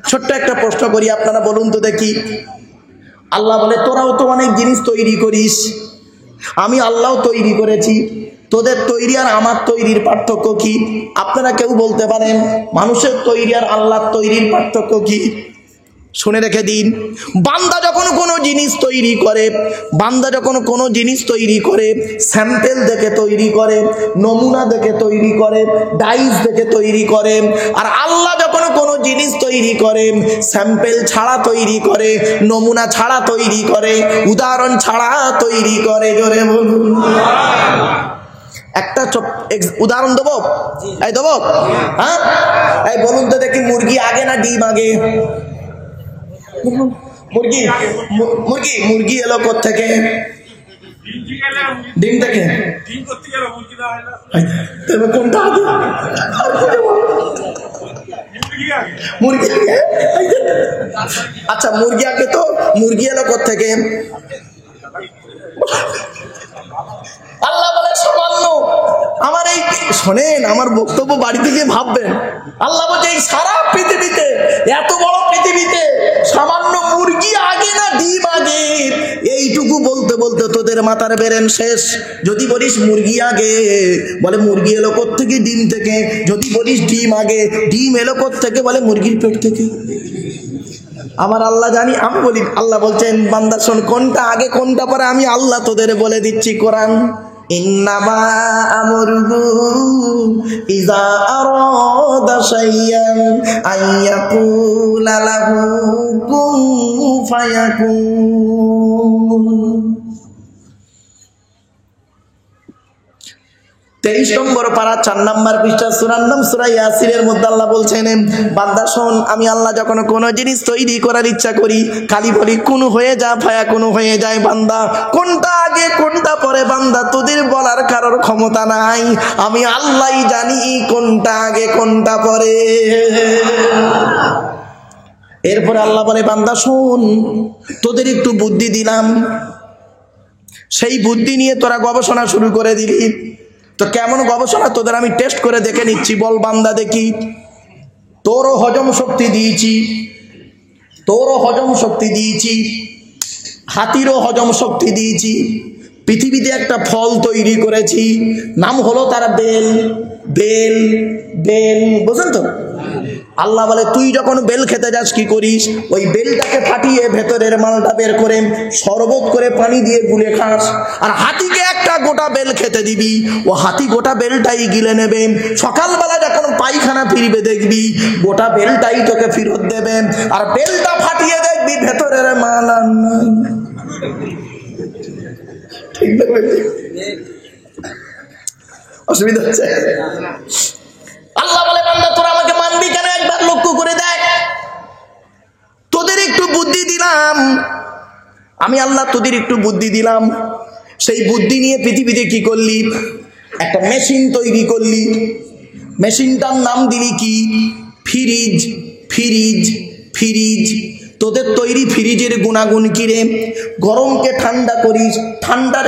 ছোট্ট একটা প্রশ্ন করি, আপনারা বলুন তো দেখি। আল্লাহ বলে তোরাও তো অনেক জিনিস তৈরি করিস, আমি আল্লাহও তৈরি করেছি, তোদের তৈরি আর আমার তৈরির পার্থক্য কি? আপনারা কেউ বলতে পারেন মানুষের তৈরি আর আল্লাহর তৈরির পার্থক্য কি? শুনে রেখে দিন, বান্দা যখন কোনো জিনিস তৈরি করে, স্যাম্পেল দেখে তৈরি করে, নমুনা দেখে তৈরি করে, ডাইস দেখে তৈরি করে। আর আল্লাহ যখন কোনো জিনিস তৈরি করে স্যাম্পেল ছাড়া তৈরি করে, নমুনা ছাড়া তৈরি করে, উদাহরণ ছাড়া তৈরি করে। জোরে বলুন। একটা উদাহরণ দেবো, দেবো? হ্যাঁ, বলুন তো দেখি, মুরগি আগে না ডিম আগে? মুরগি এলো কোত্থেকে? ডিম থেকে। কোনটা আগে? মুরগি আগে। আচ্ছা, মুরগি আগে তো মুরগি এলো কোত্থেকে? আল্লাহ বলে সামান্য, আমার এই শোনেন, আমার বক্তব্য বাড়িতে গিয়ে ভাববেন। আল্লাহ বলছে এই সারা পৃথিবীতে, এত বড় পৃথিবীতে সামান্য মুরগি আগে না ডিম আগে? এইটুকু বলতে বলতে তোদের মাথার বেরেন শেষ। যদি বলিস মুরগি আগে, বলে মুরগি এলো কোত্থেকে? ডিম থেকে। যদি বলিস ডিম আগে, ডিম এলো কোত্থেকে? বলে মুরগির পেট থেকে। আমার আল্লাহ জানি, আমি বলি, আল্লাহ বলছেন বান্দা শোন, কোনটা আগে কোনটা পরে আমি আল্লাহ তোদের বলে দিচ্ছি। কোরআন, ইন্নামা আমরুহু ইযা আরাদা শাইয়ান আইয়াকুলা লাহু কুন ফায়াকুন। 23 নম্বর পারা 4 নম্বর পৃষ্ঠা, সূরার নাম সূরা ইয়াসিনের মধ্যে আল্লাহ বলছেন বান্দা শোন, আমি আল্লাহ যখন কোনো জিনিস তৈরি করার ইচ্ছা করি খালি বলি কুন হয়ে যা, ফায়াকুন হয়ে যায়। বান্দা কোনটা আগে কোনটা পরে বান্দা তোদের বলার কারোর ক্ষমতা নাই, আমি আল্লাহই জানি কোনটা আগে কোনটা পরে। এরপর আল্লাহ বলে বান্দা শোন, তোদের একটু বুদ্ধি দিলাম, সেই বুদ্ধি নিয়ে তোরা গবেষণা শুরু করে দিলি। তো কেমন গবেষণা? তোদের আমি টেস্ট করে দেখে নিচ্ছি। বল বান্দা দেখি, তোরও হজম শক্তি দিয়েছি, হাতিরও হজম শক্তি দিয়েছি। পৃথিবীতে একটা ফল তৈরি করেছি, নাম হলো তার বেল। বুঝলেন তো? আল্লাহ বলে তুই যখন বেল খেতে যাস কি করিস? ওই বেলটাকে ফাটিয়ে ভেতরের মালটা বের করে শরবত করে পানি দিয়ে গুলে খাস। আর হাতিকে একটা গোটা বেল খেতে দিবি, ও হাতি গোটা বেলটাই গিলে নেবে। সকালবেলা যখন পায়খানা ফিরবে দেখবি গোটা বেলটাই তোকে ফেরত দেবে। আর বেলটা ফাটিয়ে দেখবি ভেতরের মাল আর নাই। ঠিক না? অসুবিধা হচ্ছে? আল্লাহ বলে বান্দা তোরা আমাকে মানবি কেন? একবার লক্ষ্য করে দেখ, তোদের একটু বুদ্ধি দিলাম, আমি আল্লাহ তোদের একটু বুদ্ধি দিলাম। সেই বুদ্ধি নিয়ে পৃথিবীতে কি করলি? একটা মেশিন তৈরি করলি। মেশিনটার নাম দিলি কি? ফ্রিজ। তোদের তৈরি ফ্রিজের গুণাগুণ কি রে? গরমকে ঠান্ডা করিস, ঠান্ডার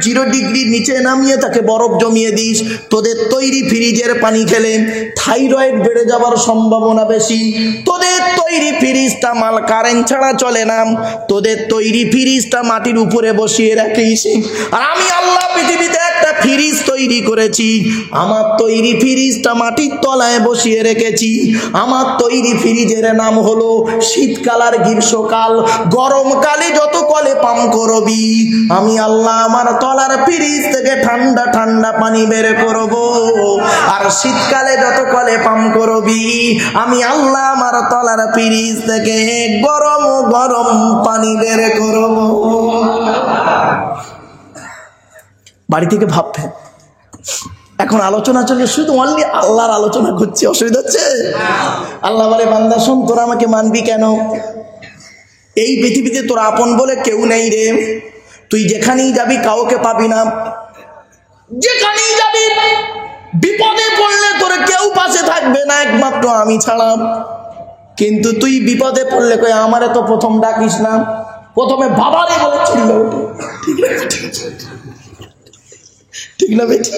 0 ডিগ্রির নিচে নামিয়ে তাকে বরফ জমিয়ে দিস। তোদের তৈরি ফ্রিজের পানি খেলে থাইরয়েড বেড়ে যাওয়ার সম্ভাবনা বেশি। তোদের তৈরি ফ্রিজটা মাল কারেন্ট ছাড়া চলে না, তোদের তৈরি ফ্রিজটা মাটির উপরে বসিয়ে রাখিস। আর আমি আল্লাহ পৃথিবীতে একটা ফ্রিজ তৈরি করেছি, আমার তৈরি ফ্রিজটা মাটির তলায় বসিয়ে রেখেছি। আমার তৈরি ফ্রিজের নাম হলো শীতকাল আর গ্রীষ্মকাল। গরমকালে যত কলে পাম্প করবি, আমি আল্লাহ আমার তলার ফ্রিজ থেকে ঠান্ডা ঠান্ডা পানি বের করব। আর শীতকালে যত কলে পাম্প করবি, আমি আল্লাহ আমার তলার ফ্রিজ থেকে গরম গরম পানি বের করব। বাড়ি থেকে ভাববেন, এখন আলোচনা চলে, শুধু অনলি আল্লাহর আলোচনা করছি। অসুবিধা হচ্ছে? আল্লাহ বলে বান্দা শোন, তোরা আমাকে মানবি কেন? এই পৃথিবীতে তোর আপন বলে কেউ নেই রে। তুই যেখানেই যাবি কাউকে পাবি না। যেখানেই যাবি বিপদে পড়লে তোর কেউ পাশে থাকবে না একমাত্র আমি ছাড়া। কিন্তু তুই বিপদে পড়লে কই আমারে তো প্রথম ডাকিস না, প্রথমে বাবারে বলেছিল। ঠিক না বেটি?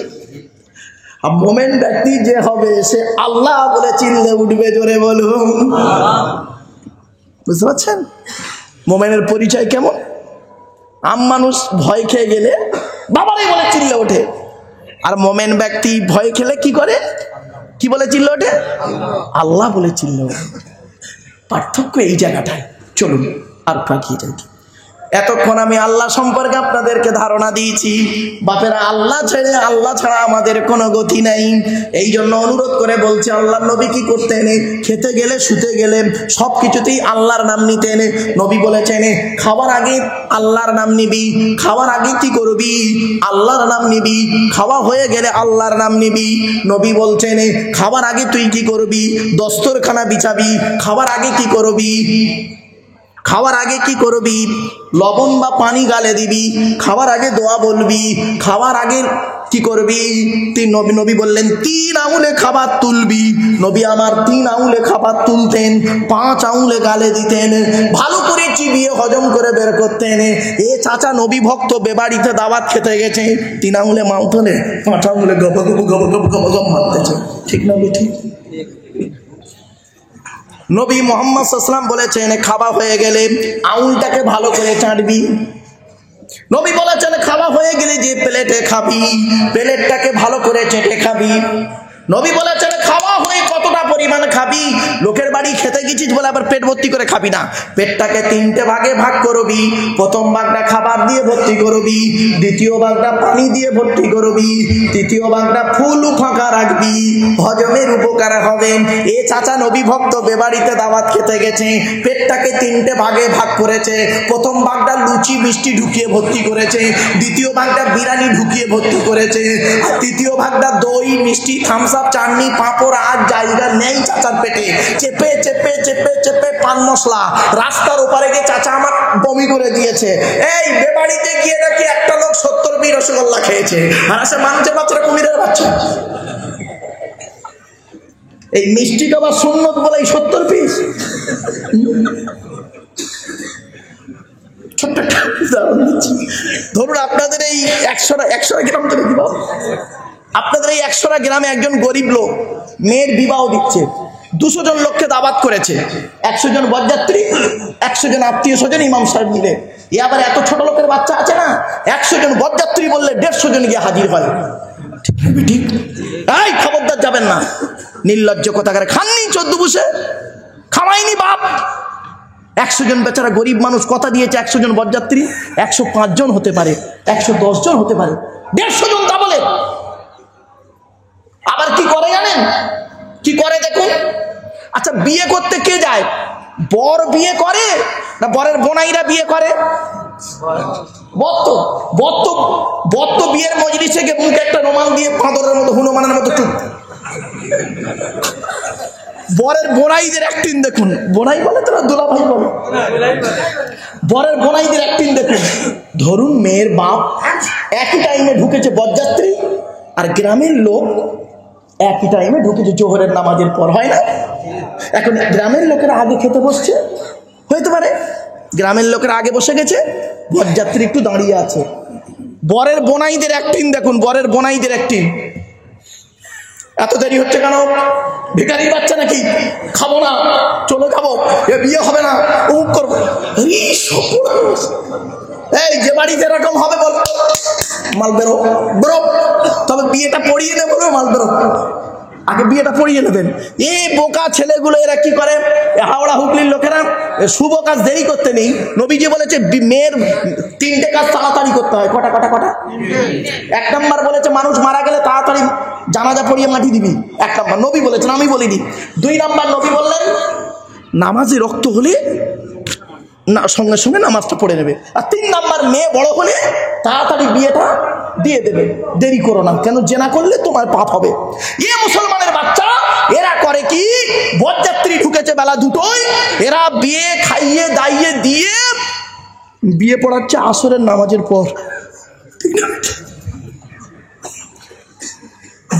আর মোমেন ব্যক্তি যে হবে সে আল্লাহ বলে চিল্লে উঠবে। জোরে বলুন। বুঝতে পারছেন মোমেনের পরিচয় কেমন? আম মানুষ ভয় খেয়ে গেলে বাবারে বলে চিল্লে ওঠে, আর মোমেন ব্যক্তি ভয় খেলে কি করে, কি বলে চিল্লে ওঠে? আল্লাহ বলে চিল্লে ওঠে। পার্থক্য এই জায়গাটায়। চলুন আর পাকিয়ে যাই। এতক্ষণ আমি আল্লাহ সম্পর্কে আপনাদেরকে ধারণা দিয়েছি। বাপেরা, আল্লাহ ছাড়া আমাদের কোনো গতি নাই। এই জন্য অনুরোধ করে বলছে, আল্লাহর নবী কি করতেন? খেতে গেলে শুতে গেলে সব কিছুতেই আল্লাহর নাম নিতেন। নবী বলেছেন, খাওয়ার আগে আল্লাহর নাম নিবি, খাওয়ার আগে কি করবি? আল্লাহর নাম নিবি, খাওয়া হয়ে গেলে আল্লাহর নাম নিবি। নবী বলছেন, খাওয়ার আগে তুই কি করবি? দস্তরখানা বিছাবি। খাওয়ার আগে কি করবি? খাওয়ার আগে কি করবি? লবণ বা পানি গালে দিবি। খাওয়ার আগে দোয়া বলবি। খাওয়ার আগে কি করবি? নবী বললেন 3 আঙুলে খাবার তুলবি। নবী আমার 3 আঙুলে খাবার তুলতেন, 5 আঙুলে গালে দিতেন, ভালো করে চিবিয়ে হজম করে বের করতেন। এ চাচা নবী ভক্ত, বেবাড়িতে দাওয়াত খেতে গেছে, 3 আঙুলে মাও তোলে, 5 আঙুলে গপ গপ গপ গপ গপ গপ মারতেছে। ঠিক না ঠিক? নবী মুহাম্মদ সাল্লাল্লাহু আলাইহি ওয়াসাল্লাম বলেছেন, খাওয়া হয়ে গেলে আঙুলটাকে ভালো করে চাটবি। নবী বলেছেন, খাওয়া হয়ে গেলে যে প্লেটে খাবি, প্লেটটাকে ভালো করে চেটে খাবি। নবী বলেছেন, খাওয়া হয়ে কতটা পরিমাণ খাবি? লোকের বাড়ি খেতে গেছিস বলে আবার পেট ভর্তি করে খাবি না। পেটটাকে 3টে ভাগে ভাগ করবি। প্রথম ভাগটা খাবার দিয়ে ভর্তি করবি, দ্বিতীয় ভাগটা পানি দিয়ে ভর্তি করবি, তৃতীয় ভাগটা ফুল ফাঁকা রাখবি, হজমের উপকার হবে। এ চাচা নবী ভক্ত বেবাড়িতে দাওয়াত খেতে গেছে, পেটটাকে 3টে ভাগে ভাগ করেছে। প্রথম ভাগটা লুচি মিষ্টি ঢুকিয়ে ভর্তি করেছে, দ্বিতীয় ভাগটা বিরিয়ানি ঢুকিয়ে ভর্তি করেছে, আর তৃতীয় ভাগটা দই মিষ্টি থামস আপ চাটনি পাঁপড় আর জায়গা নেই চাচার পেটে। চেপে চেপে চেপে চেপে পান মশলা রাস্তার ওপারে গিয়ে চাচা আমার বমি করে দিয়েছে। এই বেবাড়িতে গিয়ে নাকি একটা লোক 70 পিস রসগোল্লা খেয়েছে, আর আসে মানুষের বাচ্চারা কুমিরের বাচ্চা। এই মিষ্টি খাওয়া সুন্নত বলে 70 পিস। ধরুন আপনাদের এই 100 গ্রাম তো দেখি, আপনাদের এই 100 গ্রামে একজন গরিব লোক মেয়ের বিবাহ দিচ্ছে, 200 জন লোককে দাওয়াত করেছে, 100 জন বরযাত্রী, 100 জন আত্মীয় স্বজন, ইমাম সাহেব মিলে। এ আবার এত ছোট লোকের বাচ্চা আছে না, 100 জন বরযাত্রী বললে 150 জন গিয়ে হাজির হয়। ঠিক? এই খবরদার যাবেন না, নির্লজ্জ কোথাকার। খাননি 14 বুসে, খাওয়াইনি বাপ। 100 জন বেচারা গরিব মানুষ কথা দিয়েছে, 100 জন বরযাত্রী, 105 জন হতে পারে, 110 জন হতে পারে, 150 জন তা বলে। আবার কি করে জানেন? কি করে দেখুন। আচ্ছা, বিয়ে করতে কে যায়? বর বিয়ে করে না বরের বোনাইরা বিয়ে করে? বত্ত বিয়ের মজলিসে গিয়ে মুখে একটা রুমাল দিয়ে বাঁদরের মতো হনুমানের মতো চুপ। বরের বোনাইদের অ্যাক্টিং দেখুন। বোনাই বলে তো না, দুলাভাই বলে। বরের বোনাইদের অ্যাক্টিং দেখুন। ধরুন মেয়ের বাপ একই টাইমে ঢুকেছে বরযাত্রী, আর গ্রামের লোক একই টাইমে ঢুকেছে জোহরের নামাজের পর, হয় না? এখন গ্রামের লোকেরা আগে খেতে বসছে, হইতে পারে গ্রামের লোকেরা আগে বসে গেছে, বরযাত্রী একটু দাঁড়িয়ে আছে। বরের বোনাইদের অ্যাক্টিং দেখুন, বরের বোনাইদের অ্যাক্টিং। এত দেরি হচ্ছে কেন? ভিখারির বাচ্চা নাকি? খাবো না, চলে যাবো, এ বিয়ে হবে না, ও করবো। এই যে বাড়িতে এরকম হবে বল, মাল বেরো বেরো, তবে বিয়েটা পড়িয়ে নেবো, মাল বেরো, আগে বিয়েটা পড়িয়ে নেবেন। এই বোকা ছেলেগুলো এরা কি করে, হাওড়া হুগলির লোকেরা শুভ কাজ দেরি করতে নেই। নবীজি বলেছে মেয়ের 3টে কাজ তাড়াতাড়ি করতে হয়। কটা? 1 নাম্বার বলেছে মানুষ মারা গেলে তাড়াতাড়ি জানাজা পড়িয়ে মাটি দিবি, 1 নাম্বার নবী বলেছেন, আমি বলিনি। 2 নাম্বার নবী বললেন নামাজে রক্ত হলে না সঙ্গে সঙ্গে নামাজটা পড়ে নেবে। আর 3 নাম্বার মেয়ে বড় হলে তাড়াতাড়ি বিয়েটা দিয়ে দেবে, দেরি করো না, কেন জেনা করলে তোমার পাপ হবে। এ মুসলমানের বাচ্চা এরা করে কি, বরযাত্রী ঢুকেছে বেলা 2টোয়, এরা বিয়ে খাইয়ে দাইয়ে দিয়ে বিয়ে পড়াচ্ছে আসরের নামাজের পর।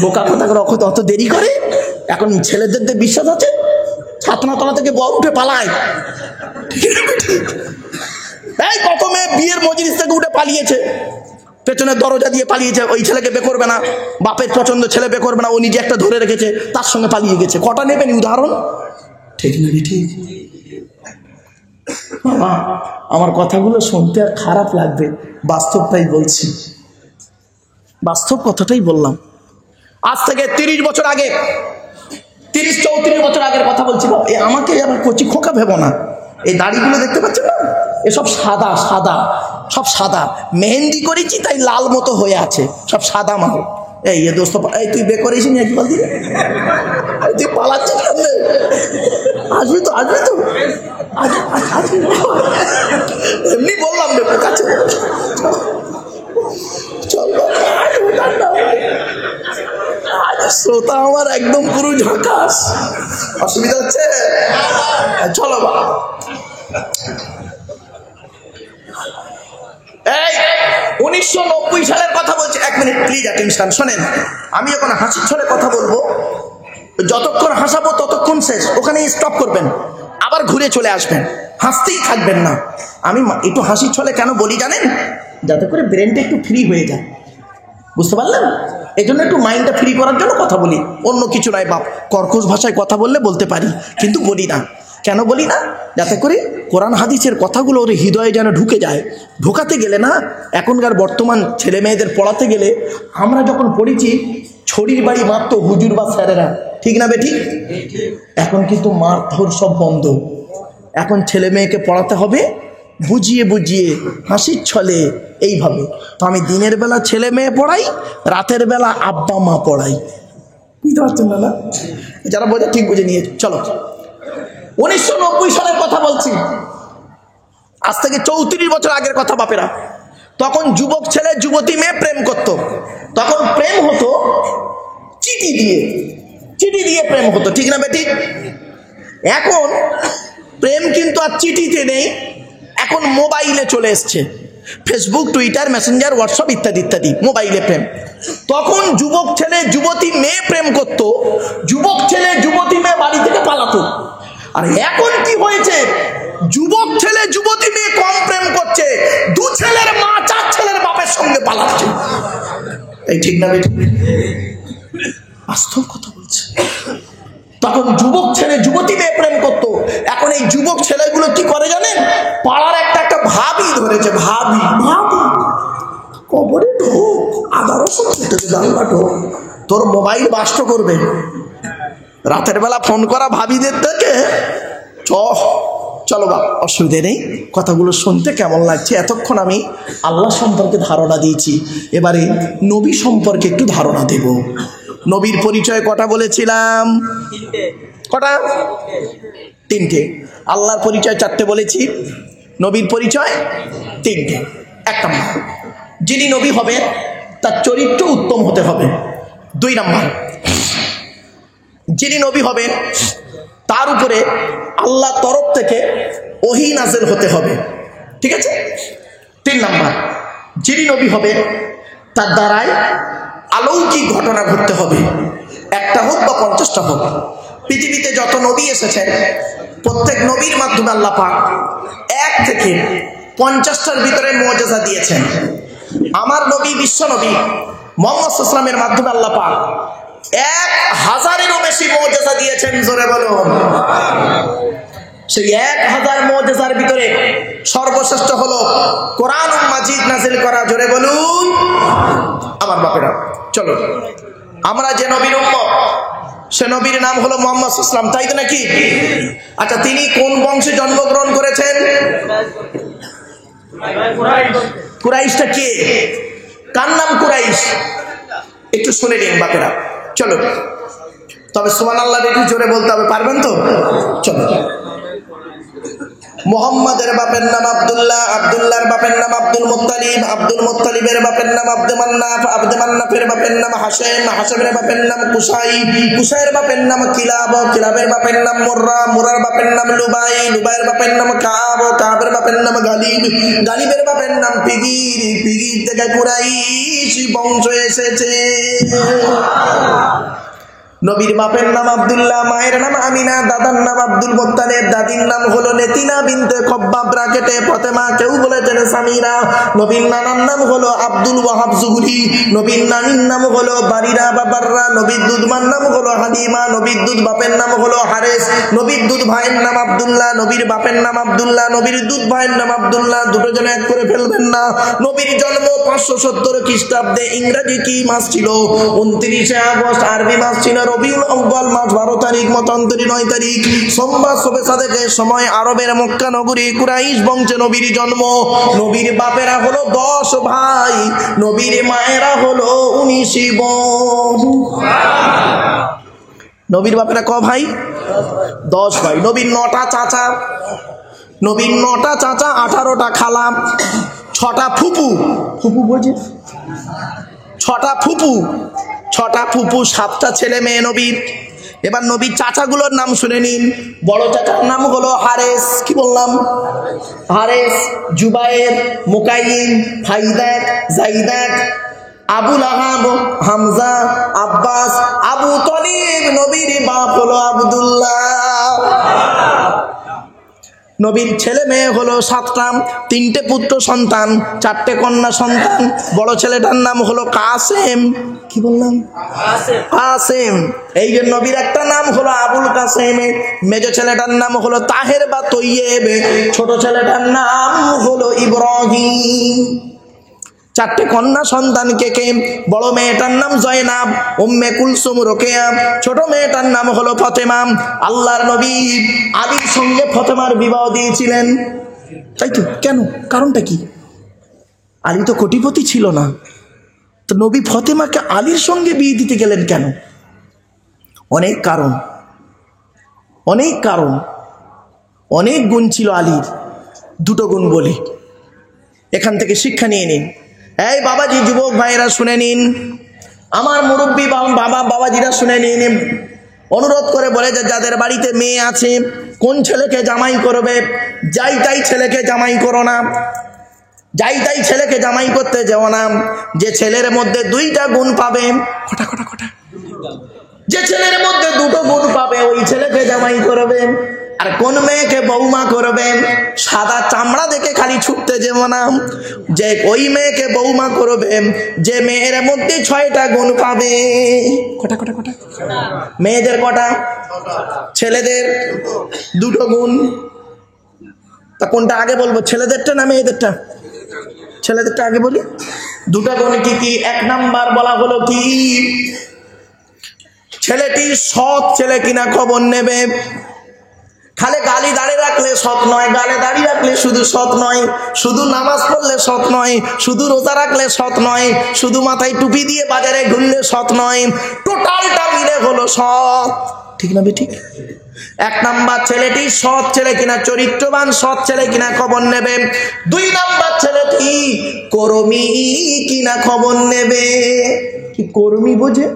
বোকা কোথাকার অত দেরি করে। এখন ছেলেদের বিশ্বাস আছে, ছাতনাতলা থেকে বর উঠে পালায়। এই কত মেয়ে বিয়ের মজলিস থেকে উঠে পালিয়েছে, পেছনের দরজা দিয়ে পালিয়েছে। ওই ছেলেকে বে করবে না, বাপের পছন্দ ছেলে বে করবে না, ও নিজে একটা ধরে রেখেছে, তার সঙ্গে পালিয়ে গেছে। কটা নেবেন উদাহরণ? ঠিক না? ঠিক। বাবা আমার কথাগুলো শুনতে আর খারাপ লাগবে, বাস্তবটাই বলছি, বাস্তব কথাটাই বললাম। আজ থেকে 30 বছর আগে, 30-34 বছর আগের কথা বলছি। আমাকে আবার কচি খোকা ভেবো না। এই দাড়িগুলো দেখতে পাচ্ছেন না, এসব সাদা সাদা, সব সাদা। মেহেন্দি করেছি তাই লাল মতো হয়ে আছে, সব সাদা মাল। এই দোস্ত, এই তুই বে করেছি নি একবার দিকে, তুই পালাচ্ছিস কেন? আসবি তো, আসবি তো, আসবি। এমনি বললাম রে কাছে, চল। শ্রোতা আমার একদম পুরো ঝাঁকাস, অসুবিধা হচ্ছে? চলো বা। এই 1990 সালের কথা বলছি। 1 মিনিট প্লিজ অ্যাটেনশন, শোনেন। আমি যখন হাসির ছলে কথা বলবো, যতক্ষণ হাসাবো ততক্ষণ শেষ, ওখানেই স্টপ করবেন, আবার ঘুরে চলে আসবেন, হাসতেই থাকবেন না। আমি একটু হাসির ছলে কেন বলি জানেন? যাতে করে ব্রেনটা একটু ফ্রি হয়ে যায়, বুঝতে পারলেন? এই জন্য একটু মাইন্ডটা ফ্রি করার জন্য কথা বলি, অন্য কিছু নয়। বাপ, কর্কশ ভাষায় কথা বললে বলতে পারি, কিন্তু বলি না। কেন বলি না? যাতে করে কোরআন হাদিসের কথাগুলো ওর হৃদয়ে যেন ঢুকে যায়। ঢোকাতে গেলে না, এখনকার বর্তমান ছেলে মেয়েদের পড়াতে গেলে, আমরা যখন পড়েছি ছড়ির বাড়ি মারতো হুজুর বা স্যারেরা, ঠিক না বেঠিক? এখন কিন্তু মারধর সব বন্ধ। এখন ছেলে মেয়েকে পড়াতে হবে বুঝিয়ে বুঝিয়ে, হাসির ছলে, এইভাবে। তো আমি দিনের বেলা ছেলে মেয়ে পড়াই, রাতের বেলা আব্বা মা পড়াই। বুঝতে পারছেন না? যারা বোঝে ঠিক বুঝে নিয়ে চলো। 1990 সালের কথা বলছি, আজ থেকে 34 বছর আগের কথা বাপেরা। তখন যুবক ছেলে যুবতী মেয়ে প্রেম করত। তখন প্রেম হতো চিঠি দিয়ে, চিঠি দিয়ে প্রেম হতো, ঠিক না বেটি? এখন প্রেম কিন্তু আর চিঠিতে নেই, এখন মোবাইলে চলে এসছে। ফেসবুক, টুইটার, মেসেঞ্জার, হোয়াটসঅ্যাপ ইত্যাদি ইত্যাদি, মোবাইলে প্রেম। তখন যুবক ছেলে যুবতী মেয়ে প্রেম করত, যুবক ছেলে যুবতী মেয়ে বাড়ি থেকে পালাতো। আর এখন কি হয়েছে? যুবক ছেলে যুবতী মেয়ে কম প্রেম করছে, 2 ছেলের মা 4 ছেলের বাপের সঙ্গে পালাচ্ছে। এই ঠিক না বেটি? বাস্তব কথা বলছে। তখন যুবক ছেলে যুবতী মেয়ে প্রেম করতো, এখন এই যুবক ছেলেগুলো কি করে জানেন? পাড়ার একটা ভাবি ধরেছে, ভাবি কবরে ঢোক, 1100 জানলা ঢোক, তোর মোবাইল বাস্ট করবে। রাতের বেলা ফোন করা ভাবিদের থেকে চলো বা, অসুবিধে নেই। কথাগুলো শুনতে কেমন লাগছে? এতক্ষণ আমি আল্লাহ সম্পর্কে ধারণা দিয়েছি, এবারে নবী সম্পর্কে একটু ধারণা দেব। নবীর পরিচয় কটা বলেছিলাম? কটা? 3টে। আল্লাহর পরিচয় 4টে বলেছি, নবীর পরিচয় 3টে। 1 নম্বর, যিনি নবী হবেন তার চরিত্র উত্তম হতে হবে। 2 নম্বর, যিনি নবী হবেন তার উপরে আল্লাহর তরফ থেকে ওহী নাযিল হতে হবে, ঠিক আছে? 3 নম্বর, যিনি নবী হবেন তার দ্বারাই অলৌকিক ঘটনা ঘটতে হবে, 1টা হোক বা 50টা হোক। পৃথিবীতে যত নবী এসেছেন, প্রত্যেক নবীর মাধ্যমে আল্লাহ পাক 1 থেকে 50টার ভিতরে মুআজিজা দিয়েছেন। আমার নবী, বিশ্ব নবী মুহাম্মদ সাল্লাল্লাহু আলাইহি ওয়াসাল্লামের মাধ্যমে আল্লাহ পাক 1000-এরও বেশি মুআজিজা দিয়েছেন। জোরে বলুন। সেই 1000 মুআজিজার ভিতরে সর্বশ্রেষ্ঠ হলো কোরআনুল মাজিদ নাযিল করা। জোরে বলুন আমার বাপেরা। চলো, আমরা যে নবীর উম্মত, সে নবীর নাম হলো মুহাম্মদ সাল্লাল্লাহু আলাইহি ওয়াসাল্লাম, তাই তো নাকি? আচ্ছা, তিনি কোন বংশে জন্মগ্রহণ করেছেন? কুরাইশটা কে? কার নাম কুরাইশ? একটু শুনে নিন বাপেরা। চলো, তবে সুবহানাল্লাহ একটু জোরে বলতে হবে, পারবেন তো? চলো। মুহাম্মাদের বাপের নাম আব্দুল্লাহ, আব্দুল্লাহর বাপের নাম আব্দুল মুত্তালিব, আব্দুল মুত্তালিবের বাপের নাম আব্দে মান্নাফ, আব্দে মান্নাফের বাপের নাম হাশেম, হাশেমের বাপের নাম কুসাই, কুসাইয়ের বাপের নাম কিলাব, কিলাবের বাপের নাম মুররা, মুরার বাপের নাম লুবাই, লুবাইয়ের বাপের নাম কাব, কাবের বাপের নাম গালিব, গালিবের বাপের নাম ফিগির, ফিগির থেকে কুরাইশ বংশ এসেছে। নবীর বাপের নাম আব্দুল্লাহ, মায়ের নাম আমিনা, দাদার নাম আব্দুল মুত্তালিব, দাদির নাম হলো নেতিনা বিনতে খব্বাব ব্রাকেটে ফাতেমা, কেউ বলেছেন সামিরা। নবীর নানার নাম হলো আব্দুল ওয়াহাব জুহরি, নবীর নানির নাম হলো বারিরা বা বাররা, নবীর দুধমার নাম হলো হালিমা, নবীর দুধ বাপের নাম হলো হারেস, নবীর দুধ ভাইয়ের নাম আব্দুল্লাহ, নবীর বাপের নাম আব্দুল্লাহ, নবীর দুধ ভাইয়ের নাম আব্দুল্লাহ, দুটো জন এক করে ফেলবেন না। নবীর জন্ম 570 খ্রিস্টাব্দে, ইংরেজি কি মাস ছিল? 29 আগস্ট, আরবি মাস ছিল রবিউল আউয়াল মাস 12 তারিখ, মতান্তরে 9 তারিখ, সোমবার শবে সাদেকের সময় আরবের মক্কা নগরী কুরাইশ বংশে নবীর জন্ম। নবীর বাপেরা হলো 10 ভাই, নবীর মায়েরা হলো 19 বোন। নবীর বাপেরা ক ভাই? 10 ভাই। নবীর 9টা চাচা, নবীর 9টা চাচা, 18টা খালা, 6টা ফুপু, ফুপু বোঝে, 6টা ফুপু, 6টা ফুপু, 7টা ছেলে মেয়ে নবীর। এবার নবীর চাচাগুলোর নাম শুনে নিন। বড় চাচার নাম হলো হারেস, কি বললাম? হারেস, জুবায়ের, মুকাইম, ফাইদাক, জাইদাক, আবুল আহাব, হামজা, আব্বাস, আবু তলিব। নবীর বাপ হলো আব্দুল্লাহ। নবীর ছেলে মেয়ে হলো 7টা, 3টে পুত্র সন্তান, 4টে কন্যা সন্তান। বড় ছেলেটার নাম হলো কাসেম, কি বললাম? কাসেম। এই যে নবীর একটা নাম হলো আবুল কাসেম। মেজো ছেলেটার নাম হলো তাহের বা তৈয়েব, ছোট ছেলেটার নাম হলো ইব্রাহিম। 4টে কন্যা সন্তান কে কে? বড় মেয়েটার নাম জয়নাব, উম্মে কুলসুম, রোকেয়া। ছোট মেয়েটার নাম হলো ফাতেমা। আল্লাহর নবী আলীর সঙ্গে ফাতেমার বিবাহ দিয়েছিলেন, তাই তো? কেন? কারণটা কি? আলী তো কোটিপতি ছিল না, তো নবী ফাতেমাকে আলীর সঙ্গে বিয়ে দিতে গেলেন কেন? অনেক কারণ, অনেক কারণ, অনেক গুণ ছিল আলীর। দুটো গুণ বলি, এখান থেকে শিক্ষা নিয়ে নিন। এই বাবাজি, যুবক ভাইয়েরা শুনে নিন, আমার মুরব্বী বাবাজিরা শুনে নিন। অনুরোধ করে বলে যে যাদের বাড়িতে মেয়ে আছে, কোন ছেলেকে জামাই করবে, যাই তাই ছেলেকে জামাই করো না, যাই তাই ছেলেকে জামাই করতে যেও না। যে ছেলের মধ্যে 2টা গুণ পাবে, কটা কটা কটা, যে ছেলের মধ্যে 2টো গুণ পাবে ওই ছেলেকে জামাই করবে। আর কোন মেয়েকে বৌমা করবে, সাদা চামড়া দেখে খালি ছুটতে যেও না। যে ওই মেয়েকে বৌমা করবে যে মেয়ের মধ্যে 6টা গুণ পাবে। কটা কটা কটা? মেয়েদের কটা? ছেলেদের 2টো গুণ। তা কোনটা আগে বলবো, ছেলেদেরটা না মেয়েদেরটা? ছেলেদেরটা আগে বলি। 2টা গুণ কি কি? 1 নাম্বার বলা হলো কি, ছেলেটি সৎ ছেলে কিনা খবর নেবে। খালে গালি দাঁড়িয়ে রাখলে সৎ নয়, গালে দাঁড়িয়ে রাখলে শুধু সৎ নয়, শুধু নামাজ পড়লে সৎ নয়, শুধু রোজা রাখলে সৎ নয়, শুধু মাথায় টুপি দিয়ে বাজারে ঘুরলে সৎ নয়, টোটালটা মিলে হলো সৎ। ঠিক না বেঠিক? 1 নাম্বার ছেলেটি সৎ ছেলে কিনা, চরিত্রবান সৎ ছেলে কিনা খবর নেবে। 2 নাম্বার ছেলেটি কর্মী কিনা খবর নেবে। কি কর্মী বোঝে?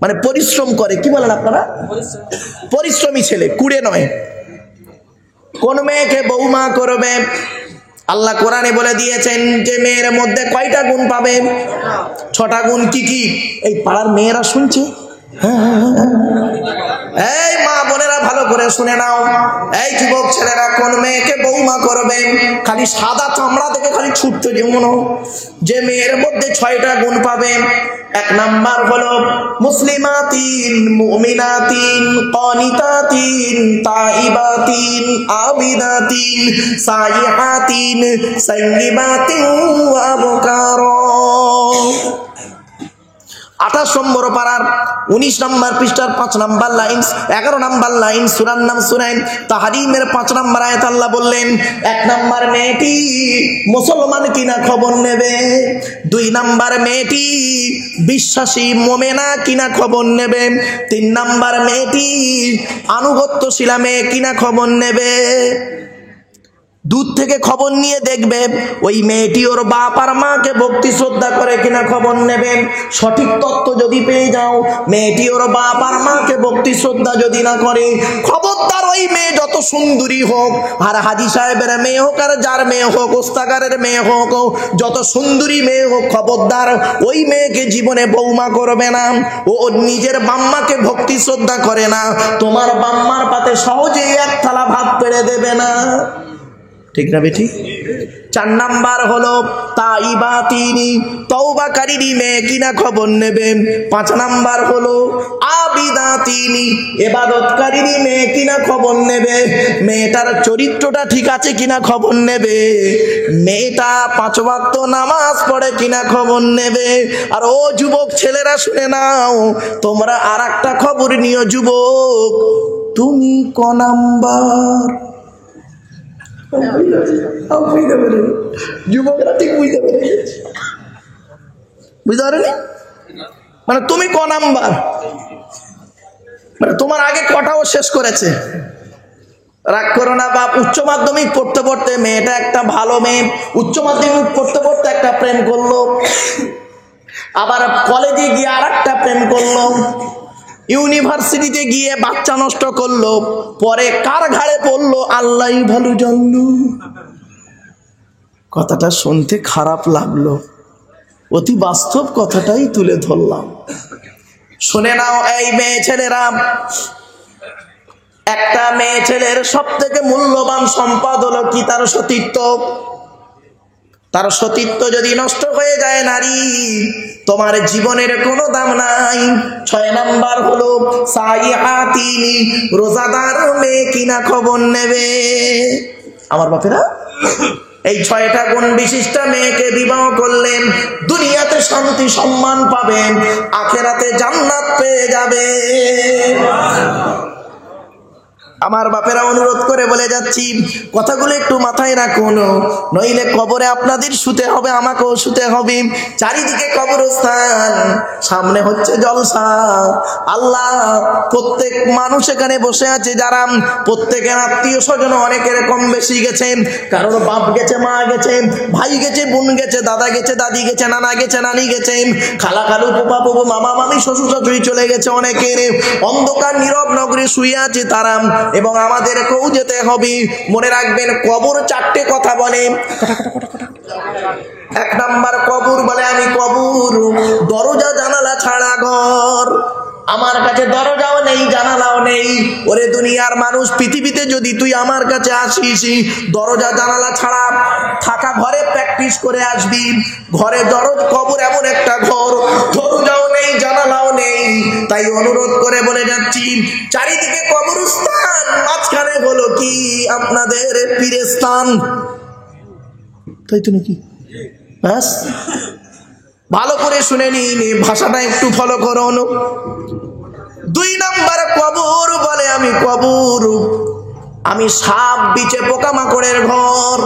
মানে পরিশ্রম করে, কি বলেন আপনারা? পরিশ্রমী ছেলে, কুড়ে নয়। কোন মেয়েকে বৌমা করবে? আল্লাহ কোরআনে বলে দিয়েছেন যে মেয়ের মধ্যে কয়টা গুণ পাবে? 6টা গুণ। কি কি? এই পাড়ার মেয়েরা শুনছে? এই মা বোনেরা ভালো করে শুনে নাও। এই যুবক ছেলেরা, কোন মেয়েকে বৌমা করবে? খালি সাদা চামড়া থেকে খালি ছুটতে যেমন, যে মেয়ের মধ্যে 6টা গুণ পাবে। 1 নাম্বার হলো মুসলিমাতিন, মুমিনাতিন, কানিতাতিন, তাইবাতিন, আবিদাতিন, সাইহাতিন, সাইয়িবাতিন ওয়া আবকারা। 28 নম্বর পারার 19 নম্বর পৃষ্ঠার 5 নম্বর লাইন, 11 নম্বর লাইন, সূরার নাম সূরা তাহরিমের 5 নম্বর আয়াত আল্লাহ বললেন 1 নম্বর মেয়েটি মুসলমান কিনা খবর নেবে, 2 নম্বর মেয়েটি বিশ্বাসী মুমিনা কিনা খবর নেবে, 3 নম্বর মেয়েটি আনুগত্যশীলা মেয়ে কিনা খবর নেবে। দূর থেকে খবর নিয়ে দেখবে ওই মেয়েটি ওর বাপ আর মাকে ভক্তি শ্রদ্ধা করে কিনা খবর নেবেন। সঠিক তথ্য যদি পেয়ে যাও মেয়েটি ওর বাপ আর মাকে ভক্তি শ্রদ্ধা যদি না করে, খবরদার ওই মেয়ে যত সুন্দরী হোক, আর হাজী সাহেবের মেয়ে হোক আর যার মেয়ে হোক, ওস্তাগারের মেয়ে হোক, যত সুন্দরী মেয়ে হোক, খবরদার ওই মেয়েকে জীবনে বৌমা করবে না। ও নিজের বাম্মাকে ভক্তি শ্রদ্ধা করে না, তোমার বাম্মার পাতে সহজেই এক থালা ভাত পেড়ে দেবে না। ঠিক না বেটি? 4 নাম্বার হলো তাইবাতিনী, তওবাকারী মেয়ে কিনা খবর নেবেন। 5 নাম্বার হলো আবিদাতিনী, ইবাদতকারী মেয়ে কিনা খবর নেবে। মেয়েটার চরিত্রটা ঠিক আছে কিনা খবর নেবে। মেয়েটা 5 ওয়াক্ত নামাজ পড়ে কিনা খবর নেবে। আর ও যুবক ছেলেরা শুনে নাও, তোমরা আর একটা খবর নিও যুবক, তুমি ক নাম্বার? যুবকরা ঠিক বুঝতে পারে, বুঝতে পারেনি? মানে তুমি ক নাম্বার, মানে তোমার আগে কটাও শেষ করেছে। রাগ করো না বাপ। উচ্চ মাধ্যমিক পড়তে পড়তে মেয়েটা একটা ভালো মেয়ে, উচ্চ মাধ্যমিক পড়তে পড়তে একটা প্রেম করলো, আবার কলেজে গিয়ে আর একটা প্রেম করলো, ইউনিভার্সিটিতে গিয়ে বাচ্চা নষ্ট করলো, পরে কার ঘাড়ে পড়লো আল্লাহই ভালো জানলো। কথাটা শুনতে খারাপ লাগলো, অতি বাস্তব কথাটাই তুলে ধরলাম। শুনে নাও এই মেয়ে ছেলেরা, একটা মেয়ে ছেলের সব থেকে মূল্যবান সম্পদ হলো কি? তার সতীত্ব। তার সতীত্ব যদি নষ্ট হয়ে যায় নারী, তোমার জীবনের কোনো দাম নাই। 6 নাম্বার হলো সাইহাতিনী, রোজাদার মেয়ে কিনা খবর নেবে। আমার বাপেরা, এই 6টা গুণ বিশিষ্ট মেয়েকে বিবাহ করলেন, দুনিয়াতে শান্তি সম্মান পাবেন, আখেরাতে জান্নাত পেয়ে যাবে। আমার বাপেরা অনুরোধ করে বলে যাচ্ছি, কথাগুলো একটু মাথায় রাখুন, নইলে কবরে আপনাদের শুতে হবে, আমাকেও শুতে হবে। চারিদিকে কবরস্থান, সামনে হচ্ছে জলসা। আল্লাহ, প্রত্যেক মানুষ এখানে বসে আছে যারা প্রত্যেকের আত্মীয় স্বজন অনেকের কম বেশি গেছেন, কারোর বাপ গেছে, মা গেছে, ভাই গেছে, বোন গেছে, দাদা গেছে, দাদি গেছে, নানা গেছে, নানি গেছে, খালা খালু, ফুফা ফুফু, মামা মামি, শ্বশুর শাশুড়ি চলে গেছে অনেকের। অন্ধকার নীরব নগরে শুয়ে আছে তারা, এবং আমাদেরকেও যেতে হবে। মনে রাখবেন, কবর 4টে কথা বলে। 1 নাম্বার কবর বলে আমি কবর, দরজা জানালা ছাড়া ঘর। আমার কাছে দরজাও নেই, জানালাও নেই। ওরে দুনিয়ার মানুষ, পৃথিবীতে যদি তুই আমার কাছে আসিস, দরজা জানালা ছাড়া থাকা ঘরে প্র্যাকটিস করে আসবি। ঘরে কবর এমন একটা ঘর, দরজাও নেই, জানালাও নেই। তাই অনুরোধ করে বলে যাচ্ছি, চারিদিকে কবরস্থান, মাঝখানে হলো কি আপনাদের পীরের স্থান। তাই তো নাকি? ব্যাস, ভালো করে শুনে নিন, ভাষাটা একটু ফলো করুন। 2 নাম্বার কবর বলে আমি কবর, আমি সাপ বিছে পোকামাকড়ের ঘর।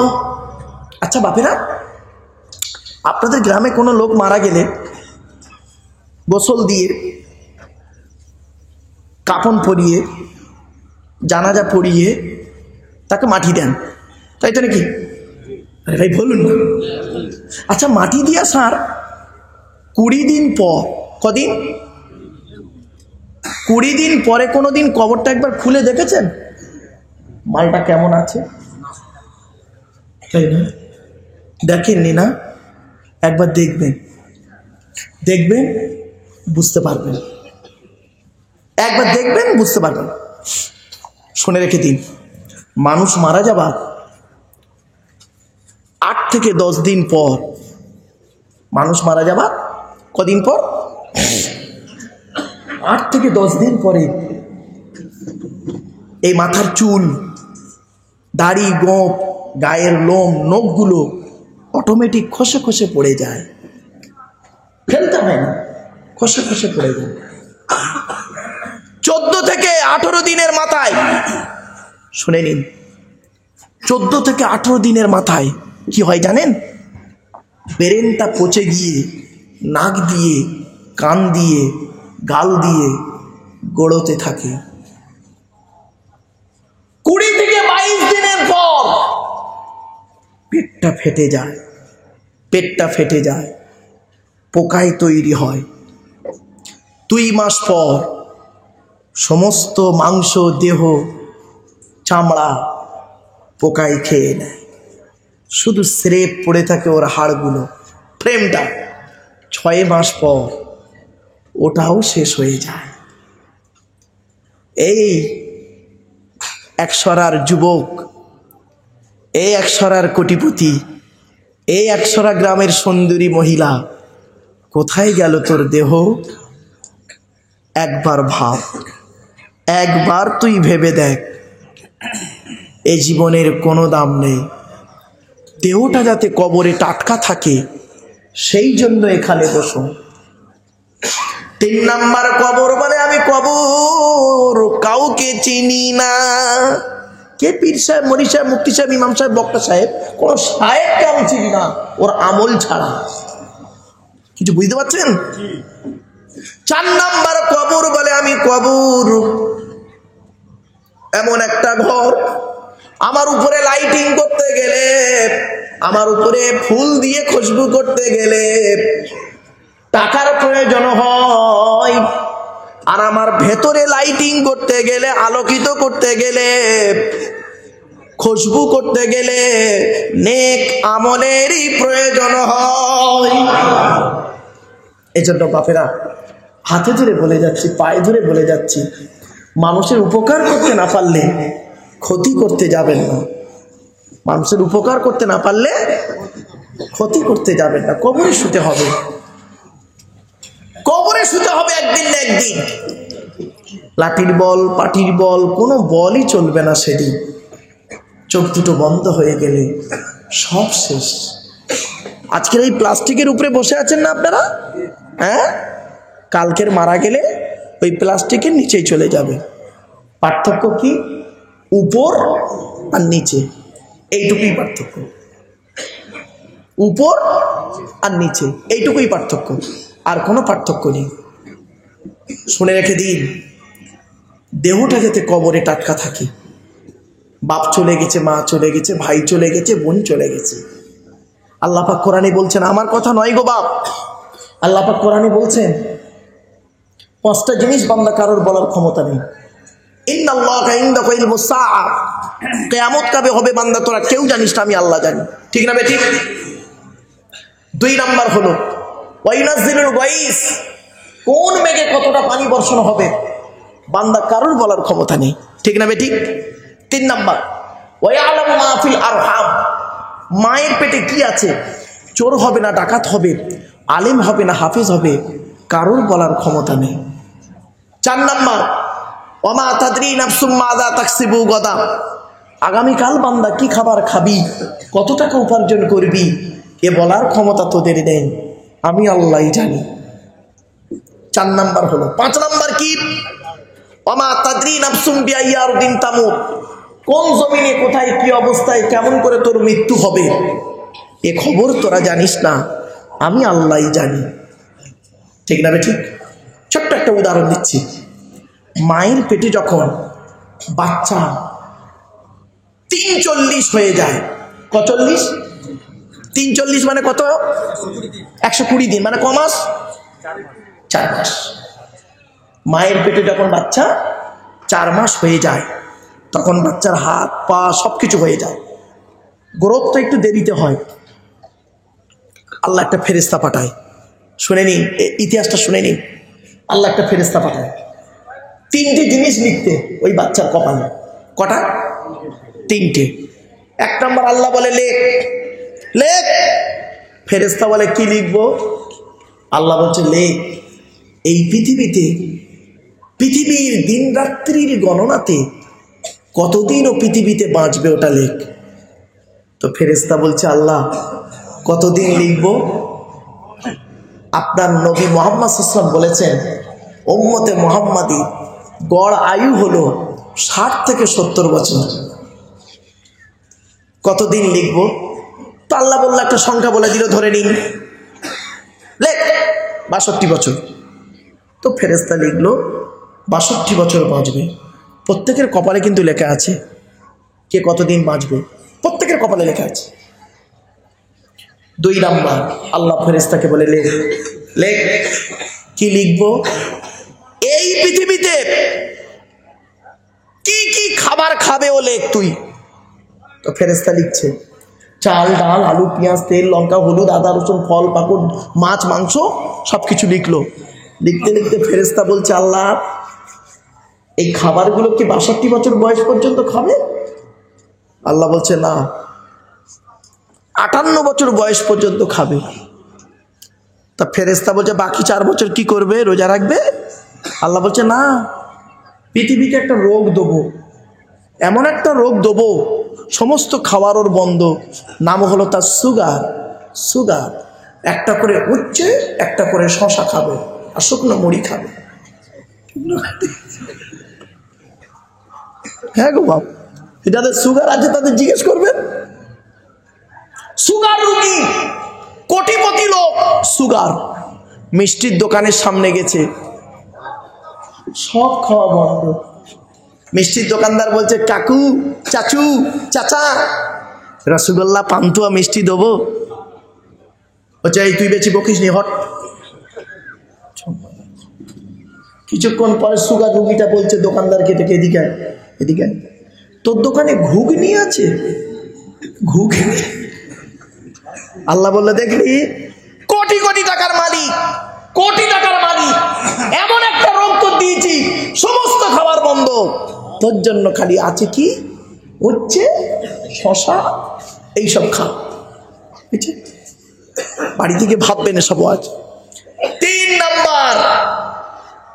আচ্ছা বাপেরা, আপনাদের গ্রামে কোনো লোক মারা গেলে গোসল দিয়ে, কাফন পরিয়ে, জানাজা পড়িয়ে তাকে মাটি দেন, তাই তো নাকি? আরে ভাই বলুন না। আচ্ছা, মাটি দিয়া সার 20 দিন পর, কদিন? 20 দিন পরে কোনো দিন কবরটা একবার খুলে দেখেছেন মালটা কেমন আছে? তাই না? দেখেননি না? একবার দেখবেন, দেখবেন বুঝতে পারবেন, একবার দেখবেন বুঝতে পারবেন। শুনে রেখে দিন, মানুষ মারা যাবার 8 থেকে 10 দিন পর, মানুষ মারা যাবার কদিন পর? 8 থেকে 10 দিন পরে এই মাথার চুল, দাড়ি, গোঁফ, গায়ের লোম, নখগুলো অটোমেটিক খসে খসে পড়ে যায়, ফেলতে হয় না, খসে খসে পড়ে যায়। 14 থেকে 18 দিনের মাথায়, শুনে নিন, 14 থেকে 18 দিনের মাথায় কি হয় জানেন? ব্রেনটা পচে গিয়ে নাক দিয়ে, কান দিয়ে, গাল দিয়ে গড়তে থাকে। 20 থেকে 22 দিনের পর ফেটে যায়, পেটটা ফেটে যায়, পোকায় তৈরি হয়। 2 মাস পর সমস্ত মাংস, দেহ, চামড়া পোকায় খেয়ে নেয়, শুধু স্রেফ পড়ে থাকে ওর হাড়গুলো, ফ্রেমটা। 6 মাস পর ওটাও শেষ হয়ে যায়। এই একশরার যুবক, এই একশরার কোটিপতি, এই একশরা গ্রামের সুন্দরী মহিলা, কোথায় গেল তোর দেহ? একবার ভাব, একবার তুই ভেবে দেখ। এই জীবনের কোনো দাম নেই, দেহটা যাতে কবরে টাটকা থাকে সেই জন্য এখানে বসো। 3 নাম্বার কবর বলে আমি কবর কাউকে চিনি না। কে পীর সাহেব, মরি সাহেব, মুফতি সাহেব, ইমাম সাহেব, বক্তা সাহেব, কোন সাহেবকে আমি চিনি না ওর আমল ছাড়া। কিছু বুঝতে পারছেন? 4 নাম্বার কবর বলে আমি কবর এমন একটা ঘর, আমার উপরে লাইটিং করতে গেলে, আমার উপরে ফুল দিয়ে খুশবু করতে গেলে টাকার প্রয়োজন হয়, আর আমার ভেতরে লাইটিং করতে গেলে, আলোকিত করতে গেলে, খুশবু করতে গেলে নেক আমলেরই প্রয়োজন হয়। এজন্য বাপেরা, হাতে ধরে বলে যাচ্ছি, পায়ে ধরে বলে যাচ্ছি, মানুষের উপকার করতে না পারলে ক্ষতি করতে যাবেন না। মানুষের উপকার করতে না পারলে ক্ষতি করতে যাবেন না। কবরে শুতে হবে, কবরে শুতে হবে একদিন না একদিন। লাঠির বল, পাটির বল, কোনো বলই চলবে না সেদিন। চোখ দুটো বন্ধ হয়ে গেলে সব শেষ। আজকের এই প্লাস্টিকের উপরে বসে আছেন না আপনারা, হ্যাঁ, কালকের মারা গেলে ওই প্লাস্টিকের নিচেই চলে যাবে। পার্থক্য কি? উপর আর নিচে, এইটুকুই পার্থক্য। উপর আর নিচে এইটুকুই পার্থক্য, আর কোনো পার্থক্য নেই। শুনে রেখে দিন, দেহটা যাতে কবরে টাটকা থাকে। বাপ চলে গেছে, মা চলে গেছে, ভাই চলে গেছে, বোন চলে গেছে। আল্লাহ পাক কোরআনে বলছেন, আমার কথা নয় গো বাপ, আল্লাহ পাক কোরআনে বলছেন 5টা জিনিস বান্দা কারোর বলার ক্ষমতা নেই। ইন্নাল্লাহা ইনদাহু ইলমুস সাআ, কিয়ামত কবে হবে বান্দা তোরা কেউ জানিস না, আমি আল্লাহ জানি। ঠিক না বেঠিক? 2 নাম্বার হলো ওয়াইনাজিলুল গাইস, কোন মেঘে কতটা পানি বর্ষণ হবে বান্দা কারোর বলার ক্ষমতা নেই। ঠিক না বেঠিক? 3 নাম্বার ওয়ায়ালামু মা ফিল আরহাম, মায়ের পেটে কি আছে, চোর হবে না ডাকাত হবে, আলেম হবে না হাফেজ হবে, কারোর বলার ক্ষমতা নেই। 4 নাম্বার ওমা তাদরি নাফসুম মাযা তাকসিবু গাদা, আগামীকাল বান্দা কি খাবার খাবি, কত টাকা উপার্জন করবি, এ বলার ক্ষমতা তোদের নেই, আমি আল্লাহই জানি। 4 নাম্বার হলো। 5 নাম্বার কি? ওমা তাদরি নাফসুম বিআইয়ি আরদিন তামুত, কোন জমিনে কোথায় কি অবস্থায় কেমন করে তোর মৃত্যু হবে এ খবর তোরা জানিস না, আমি আল্লাহই জানি। ঠিক না ঠিক? ছোট্ট একটা উদাহরণ দিচ্ছি। মায়ের পেটে যখন বাচ্চা 340 হয়ে যায়, কত 40? 340 মানে কত? 120 দিন, মানে ক মাস? 4 মাস। মায়ের পেটে যখন বাচ্চা 4 মাস হয়ে যায়, তখন বাচ্চার হাত পা সবকিছু হয়ে যায়। গ্রোথ তো একটু দেরিতে হয়। আল্লাহ একটা ফেরেশতা পাঠায়, শুনে নিন, ইতিহাসটা শুনে নিন। আল্লাহ একটা ফেরেশতা পাঠায় 3টে জিনিস লিখতে ওই বাচ্চার কপালে। কটা? 3টে। 1 নম্বর আল্লাহ বলে লেখ, লেখ। ফেরেশতা বলে কি লিখবো? আল্লাহ বলছে লেখ, এই পৃথিবীতে, পৃথিবীর দিন রাত্রির গণনাতে কতদিন ও পৃথিবীতে বাঁচবে ওটা লেখ। তো ফেরেশতা বলছে আল্লাহ কতদিন লিখব? আপনার নবী মুহাম্মদ সাল্লাল্লাহু আলাইহি ওয়াসাল্লাম বলেছেন উম্মতে মুহাম্মাদি গড় আয়ু হলো 60 থেকে 70 বছর। কতদিন লিখব? তো আল্লাহ বলল, একটা সংখ্যা বলে দিল, ধরে নিন লেখ 62 বছর। তো ফেরেশতা লিখলো 62 বছর বাঁচবে। প্রত্যেকের কপালে কিন্তু লেখা আছে কে কতদিন বাঁচবে, প্রত্যেকের কপালে লেখা আছে। 2 নাম্বার, আল্লাহ ফেরেশতাকে বলে লেখ। লেখ। কি লিখবো? এই পৃথিবীতে কি কি খাবার খাবে ও লেখ তুই। তো ফেরেশতা লিখছে, চাল, ডাল, আলু, পেঁয়াজ, তেল, লঙ্কা, হলুদ, আদা, রসুন, ফল, পাকড়, মাছ, মাংস সবকিছু লিখলো। লিখতে লিখতে ফেরেশতা বলছে, আল্লাহ এই খাবারগুলো কি 62 বছর বয়স পর্যন্ত খাবে? আল্লাহ বলছে না, 58 বছর বয়স পর্যন্ত খাবে। তা ফেরেশতা বলছে বাকি 4 বছর কি করবে? রোজা রাখবে? আল্লাহ বলছে না, পৃথিবীতে একটা রোগ দেবো, এমন একটা রোগ দেবো সমস্ত খাবার ওর বন্ধ। নাম হলো তার সুগার। সুগার। একটা করে উচ্ছে, একটা করে শশা খাবে আর শুকনো মুড়ি খাবে। হ্যাঁ গো বাপ, যাদের সুগার আছে তাদের জিজ্ঞেস করবেন। সুগার রোগী, কোটিপতি লোক, সুগার, মিষ্টির দোকানের সামনে গেছে, সব খাওয়া বন্ধ। মিষ্টির দোকানদার বলছে, কাকু, চাচু, চাচা, রসগোল্লা, পান্তুয়া, মিষ্টি দেবো? বলছে এই তুই বেশি বকিস নি, হট। কিছুক্ষণ পরে সুগার রুগীটা বলছে দোকানদারকে, থেকে এদিকে এদিকে, তোর দোকানে ঘুগনি আছে? ঘুগনি? আল্লাহ বললে দেখলি, কোটি কোটি টাকার মালিক, কোটি টাকার মালিক, এমন একটা রোগ তোর দিয়েছি সমস্ত খাবার বন্ধ, তোর জন্য খালি আছে কি হচ্ছে শশা, এইসব খা। বাড়ি থেকে ভাববেন এসব আজ। 3 নাম্বার,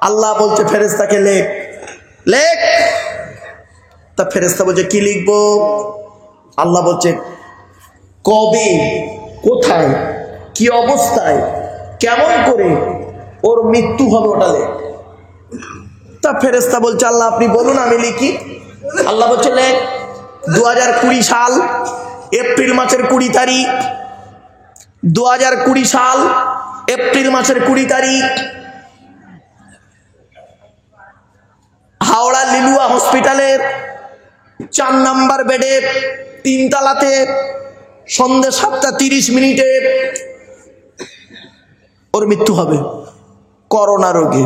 আল্লাহ বলছে ফেরেশতাকে লেখ। লেখ। তা ফেরেশতা বলছে কি লিখবো? আল্লাহ বলছে কবে, কোথায়, কি অবস্থায়, কেমন করে ওর মৃত্যু হবে ওটা লেখ। তা ফেরেশতা বলছে আল্লাহ আপনি বলুন আমি লিখি। আল্লাহ বলছে লেখ। 2020 সাল এপ্রিল মাসের 20 তারিখ, 2020 সাল এপ্রিল মাসের 20 তারিখ হাওড়া লিলুয়া হসপিটালের 4 নাম্বার বেডে 3 তলাতে সন্ধ্যে 7:30 ওর মৃত্যু হবে করোনা রোগে।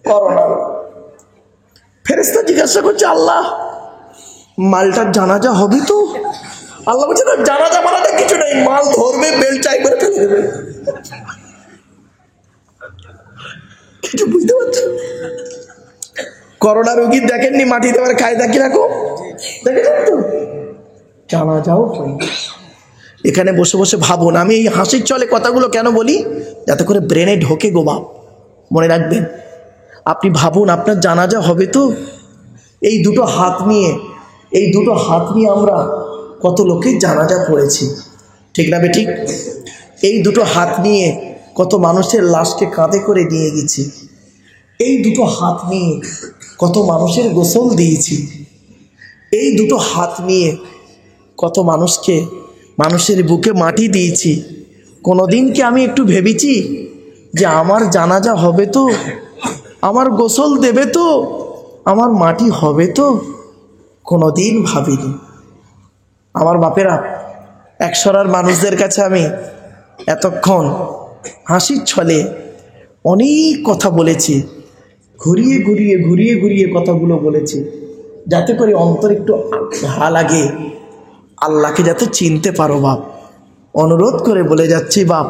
করোনা রোগ। ফেরেশতা জিজ্ঞাসা করছে আল্লাহ মালটার জানাজা হবে তো? আল্লাহ বলছে না, জানাজা মানাটা কিছু নেই, মাল ধরবে, বেলচাই করে ফেলে দেবে। কিছু বুঝতে পারছো? করোনা রোগী দেখেননি মাটি দেওয়ার কায়দা কিরকম, দেখেছেন তো? জানাজাও হয়। এখানে বসে বসে ভাবুন, আমি এই হাসির চলে কথাগুলো কেন বলি, যাতে করে ব্রেনে ঢোকে গো বাপ। মনে রাখবেন, আপনি ভাবুন আপনার জানাজা হবে তো? এই দুটো হাত নিয়ে, এই দুটো হাত নিয়ে আমরা কত লোকের জানাজা পড়েছি, ঠিক না বেঠিক? এই দুটো হাত নিয়ে কত মানুষের লাশকে কাঁধে করে নিয়ে গেছি। এই দুটো হাত নিয়ে কত মানুষের গোসল দিয়েছি। এই দুটো হাত নিয়ে কত মানুষকে, মানুষের বুকে মাটি দিয়েছি। কোনোদিন কি আমি একটু ভেবেছি যে আমার জানাজা হবে তো, আমার গোসল দেবে তো, আমার মাটি হবে তো? কোনোদিন ভাবিনি। আমার বাপেরা, একশরার মানুষদের কাছে আমি এতক্ষণ হাসির ছলে অনেক কথা বলেছি, ঘুরিয়ে ঘুরিয়ে ঘুরিয়ে ঘুরিয়ে কথাগুলো বলেছি, যাতে করে অন্তর একটু ঘা লাগে, আল্লাহকে যাতে চিনতে পারো বাপ। অনুরোধ করে বলে যাচ্ছি বাপ,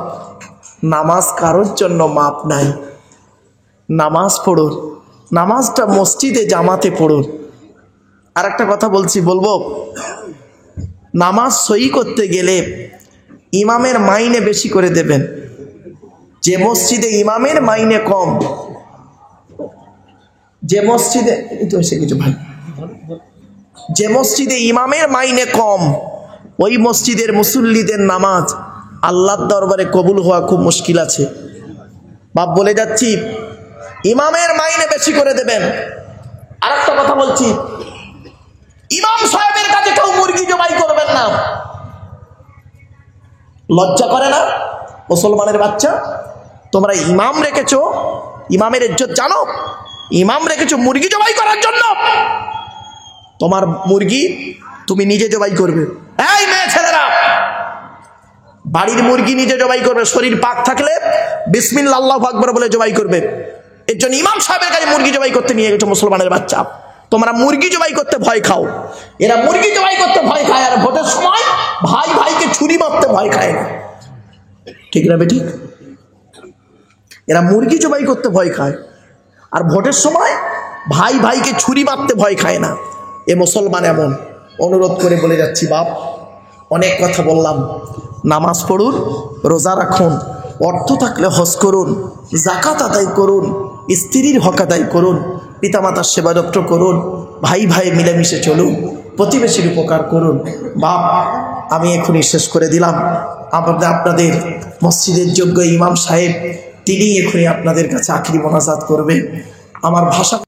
নামাজ কারোর জন্য মাপ নাই। নামাজ পড়ুন, নামাজটা মসজিদে জামাতে পড়ুন। আর একটা কথা বলবো, নামাজ সহি করতে গেলে ইমামের মাইনে বেশি করে দেবেন। যে মসজিদে ইমামের মাইনে কম, যে মসজিদে যে মসজিদে ইমামের মাইনে কম, ওই মসজিদের মুসল্লিদের নামাজ আল্লাহর দরবারে কবুল হওয়া খুব মুশকিল আছে। বাপ বলে যাচ্ছি, ইমামের মাইনে বেশি করে দেবেন। আর একটা কথা বলছি, ইমাম সাহেবের কাছে কেউ মুরগি জবাই করবেন না। লজ্জা করে না মুসলমানের বাচ্চা? তোমরা ইমাম রেখেছো, ইমামের ইজ্জত জানো? ইমাম রেখেছো মুরগি জবাই করার জন্য? তোমার মুরগি তুমি নিজে জবাই করবে। এই মেয়ে ছেলেরা, বাড়ির মুরগি নিজে জবাই করবে, শরীর পাক থাকলে বিসমিল্লাহ আল্লাহু আকবার বলে জবাই করবে। এর জন্য ইমাম সাহেবের কাছে মুরগি জবাই করতে নিয়ে গেছে মুসলমানের বাচ্চা। তোমরা মুরগি জবাই করতে ভয় খাও, এরা মুরগি জবাই করতে ভয় খায়, আর ভোটের সময় ভাই ভাইকে ছুরি মারতে ভয় খায় না। ঠিক না বেঠিক? এরা মুরগি জবাই করতে ভয় খায়, আর ভোটের সময় ভাই ভাইকে ছুরি মারতে ভয় খায় না। এ মুসলমান এমন। অনুরোধ করে বলে যাচ্ছি, বাপ অনেক কথা বললাম, নামাজ পড়ুন, রোজা রাখুন, অর্থ থাকলে হজ করুন, যাকাত আদায় করুন, স্ত্রীর হক আদায় করুন, পিতামাতার সেবা যত্ন করুন, ভাই ভাই মিলেমিশে চলুন, প্রতিবেশীর উপকার করুন। বাপ আমি এখনই শেষ করে দিলাম। আপনাদের মসজিদের যোগ্য ইমাম সাহেব তিনি এখনই আপনাদের কাছে আখিরি মোনাজাত করবেন। আমার ভাষা